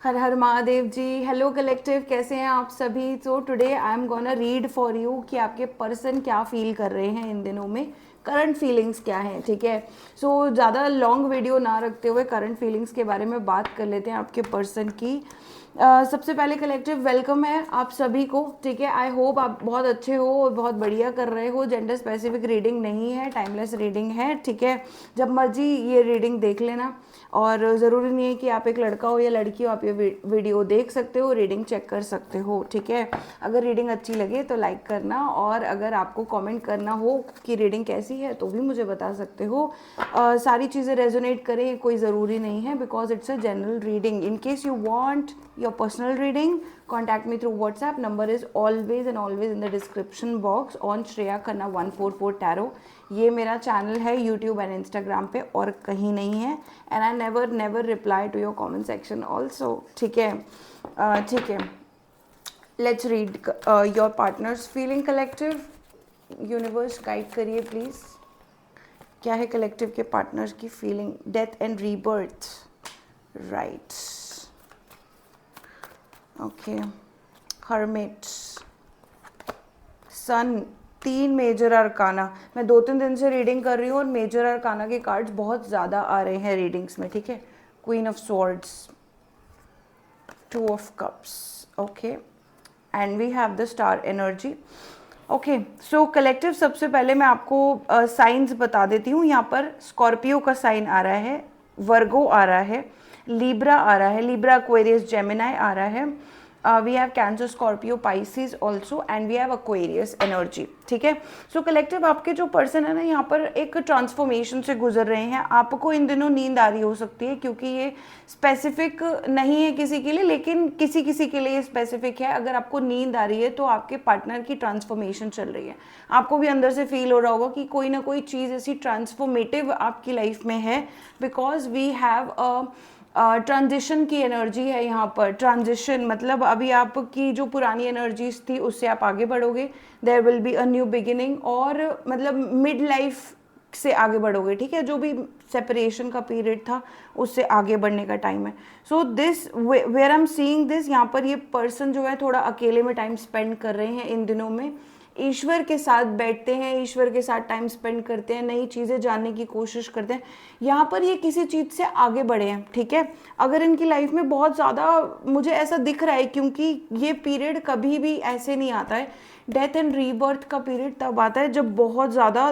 हर हर महादेव जी। Hello collective, कैसे हैं आप सभी। तो today I am gonna read for you कि आपके पर्सन क्या फील कर रहे हैं इन दिनों में, करंट फीलिंग्स क्या हैं। ठीक है, सो ज़्यादा लॉन्ग वीडियो ना रखते हुए करंट फीलिंग्स के बारे में बात कर लेते हैं आपके पर्सन की। सबसे पहले कलेक्टिव वेलकम है आप सभी को। ठीक है, आई होप आप बहुत अच्छे हो और बहुत बढ़िया कर रहे हो। जेंडर स्पेसिफिक रीडिंग नहीं है, टाइमलेस रीडिंग है। ठीक है, जब मर्जी ये रीडिंग देख लेना और ज़रूरी नहीं है कि आप एक लड़का हो या लड़की हो, आप ये वीडियो देख सकते हो, रीडिंग चेक कर सकते हो। ठीक है, अगर रीडिंग अच्छी लगे तो लाइक करना, और अगर आपको कमेंट करना हो कि रीडिंग कैसी है तो भी मुझे बता सकते हो। सारी चीज़ें रेजोनेट करें कोई ज़रूरी नहीं है, because it's a general reading. In case you want your personal reading, contact me through WhatsApp. Number is always and always in the description box on Shreya Khanna 144 Tarot. ये मेरा चैनल है YouTube and Instagram पे, और कहीं नहीं है। And I never reply to your comment section also. ठीक है, ठीक है, let's read your partners feeling. Collective universe guide करिए प्लीज़, क्या है कलेक्टिव के पार्टनर्स की फीलिंग। Death and rebirth, right, okay, hermit, sun, 3 major arcana. मैं 2-3 दिन से रीडिंग कर रही हूँ और मेजर अरकाना के कार्ड्स बहुत ज़्यादा आ रहे हैं रीडिंग्स में। ठीक है, queen of swords, 2 of cups, okay, and we have the star energy. Okay, so collective सबसे पहले मैं आपको साइंस बता देती हूँ। यहाँ पर स्कॉर्पियो का साइन आ रहा है, वर्गो आ रहा है, लिब्रा आ रहा है, लिब्रा, एक्वेरियस, जेमिनाई आ रहा है। We have Cancer, Scorpio, Pisces also, and we have Aquarius energy. ठीक है, सो कलेक्टिव आपके जो पर्सन है ना, यहाँ पर एक ट्रांसफॉर्मेशन से गुजर रहे हैं। आपको इन दिनों नींद आ रही हो सकती है, क्योंकि ये स्पेसिफिक नहीं है किसी के लिए, लेकिन किसी किसी के लिए स्पेसिफिक है। अगर आपको नींद आ रही है तो आपके पार्टनर की ट्रांसफॉर्मेशन चल रही है। आपको भी अंदर से फील हो रहा होगा कि कोई ना कोई चीज़ ऐसी ट्रांसफॉर्मेटिव आपकी लाइफ में है, because we have a transition की एनर्जी है यहाँ पर। ट्रांजिशन मतलब अभी आपकी जो पुरानी एनर्जीज थी उससे आप आगे बढ़ोगे, there will be a new beginning, और मतलब मिड लाइफ से आगे बढ़ोगे। ठीक है, जो भी सेपरेशन का पीरियड था उससे आगे बढ़ने का टाइम है। So this where I am seeing this, यहाँ पर ये पर्सन जो है थोड़ा अकेले में टाइम स्पेंड कर रहे हैं इन दिनों में। ईश्वर के साथ बैठते हैं, ईश्वर के साथ टाइम स्पेंड करते हैं, नई चीज़ें जानने की कोशिश करते हैं। यहाँ पर ये किसी चीज़ से आगे बढ़े हैं। ठीक है, अगर इनकी लाइफ में बहुत ज़्यादा, मुझे ऐसा दिख रहा है, क्योंकि ये पीरियड कभी भी ऐसे नहीं आता है। डेथ एंड रीबर्थ का पीरियड तब आता है जब बहुत ज़्यादा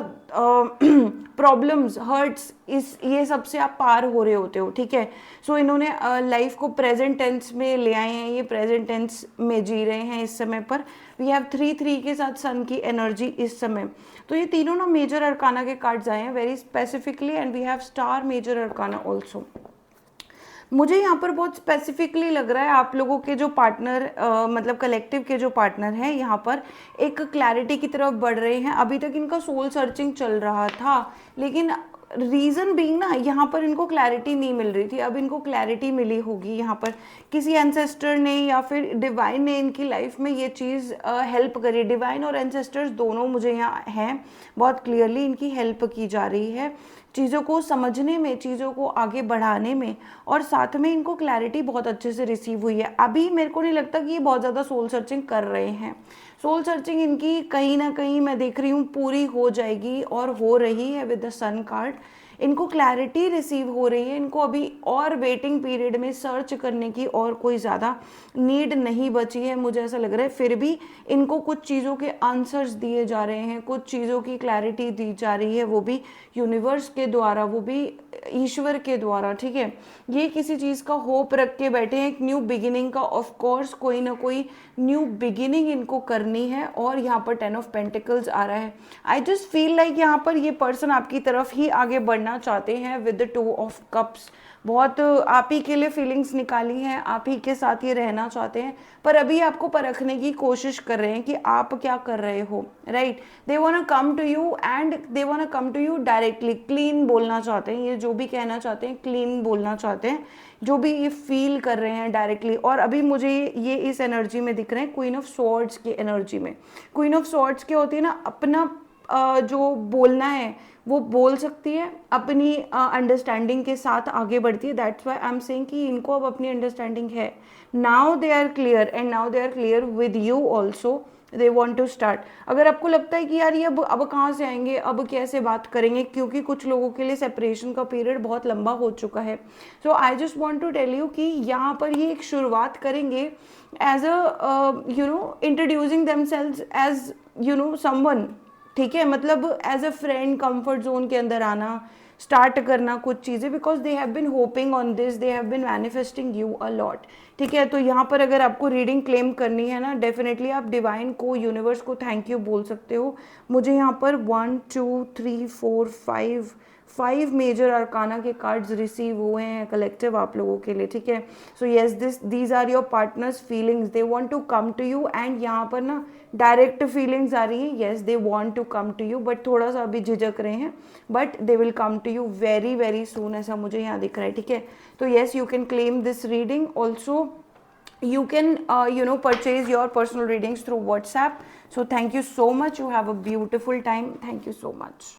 प्रॉब्लम्स, हर्ट्स, इस ये सब से आप पार हो रहे होते हो। ठीक है, सो इन्होंने लाइफ को प्रेजेंट टेंस में ले आए हैं, ये प्रेजेंट टेंस में जी रहे हैं इस समय पर। वी हैव 3-3 के साथ सन की एनर्जी इस समय। तो ये तीनों ना मेजर अरकाना के कार्ड्स आए हैं very specifically, and we have star major arcana also. मुझे यहाँ पर बहुत स्पेसिफिकली लग रहा है आप लोगों के जो पार्टनर, मतलब कलेक्टिव के जो पार्टनर हैं, यहाँ पर एक क्लैरिटी की तरफ बढ़ रहे हैं। अभी तक इनका सोल सर्चिंग चल रहा था, लेकिन रीज़न बीइंग ना, यहाँ पर इनको क्लैरिटी नहीं मिल रही थी। अब इनको क्लैरिटी मिली होगी। यहाँ पर किसी एंसेस्टर ने या फिर डिवाइन ने इनकी लाइफ में ये चीज़ हेल्प करी। डिवाइन और एंसेस्टर्स दोनों मुझे यहाँ हैं, बहुत क्लियरली इनकी हेल्प की जा रही है चीज़ों को समझने में, चीज़ों को आगे बढ़ाने में, और साथ में इनको क्लैरिटी बहुत अच्छे से रिसीव हुई है। अभी मेरे को नहीं लगता कि ये बहुत ज़्यादा सोल सर्चिंग कर रहे हैं। सोल सर्चिंग इनकी कहीं ना कहीं मैं देख रही हूँ पूरी हो जाएगी, और हो रही है विद द सन कार्ड। इनको क्लैरिटी रिसीव हो रही है, इनको अभी और वेटिंग पीरियड में सर्च करने की और कोई ज़्यादा नीड नहीं बची है, मुझे ऐसा लग रहा है। फिर भी इनको कुछ चीज़ों के आंसर्स दिए जा रहे हैं, कुछ चीज़ों की क्लैरिटी दी जा रही है, वो भी यूनिवर्स के द्वारा, वो भी ईश्वर के द्वारा। ठीक है, ये किसी चीज़ का होप रख के बैठे हैं, एक न्यू बिगिनिंग का। ऑफ कोर्स कोई ना कोई न्यू बिगिनिंग इनको करनी है, और यहाँ पर 10 ऑफ पेंटिकल्स आ रहा है। आई जस्ट फील लाइक यहाँ पर ये पर्सन आपकी तरफ ही आगे बढ़ना चाहते हैं विद द 2 ऑफ कप्स। बहुत आप ही के लिए फीलिंग्स निकाली हैं, आप ही के साथ ये रहना चाहते हैं, पर अभी आपको परखने की कोशिश कर रहे हैं कि आप क्या कर रहे हो। Right, they want come to you, and they want come to you directly, clean बोलना चाहते हैं। ये जो भी कहना चाहते हैं क्लीन बोलना चाहते हैं, जो भी ये फील कर रहे हैं डायरेक्टली। और अभी मुझे ये इस एनर्जी में दिख रहे हैं, क्वीन ऑफ स्वॉर्ड्स की एनर्जी में। क्वीन ऑफ स्वॉर्ड्स क्या होती है ना, अपना जो बोलना है वो बोल सकती है, अपनी अंडरस्टैंडिंग के साथ आगे बढ़ती है. That's why I am saying कि इनको अब अपनी अंडरस्टैंडिंग है. Now they are clear and now they are clear with you also. They want to start. अगर आपको लगता है कि यार ये अब कहाँ से आएंगे, अब कैसे बात करेंगे, क्योंकि कुछ लोगों के लिए सेपरेशन का पीरियड बहुत लंबा हो चुका है. So I just want to tell you कि यहाँ पर ये एक शुरुआत करेंगे as a introducing themselves as someone. ठीक है, मतलब as a friend comfort zone के अंदर आना, स्टार्ट करना कुछ चीज़ें, because they have been hoping on this, they have been manifesting you a lot. ठीक है, तो यहाँ पर अगर आपको रीडिंग क्लेम करनी है ना, डेफिनेटली आप डिवाइन को, यूनिवर्स को थैंक यू बोल सकते हो. मुझे यहाँ पर 1 2 3 4 5 मेजर अरकाना के कार्ड्स रिसीव हुए हैं कलेक्टिव आप लोगों के लिए. ठीक है, so yes these are your partners feelings. They want to come to you and यहाँ पर ना डायरेक्ट फीलिंग्स आ रही हैं. Yes they want to come to you, but थोड़ा सा अभी झिझक रहे हैं, but they will come to you very very soon, ऐसा मुझे यहाँ दिख रहा है. ठीक है, तो yes you can claim this reading. Also you can purchase your personal readings through WhatsApp. So thank you so much. You have a beautiful time. Thank you so much.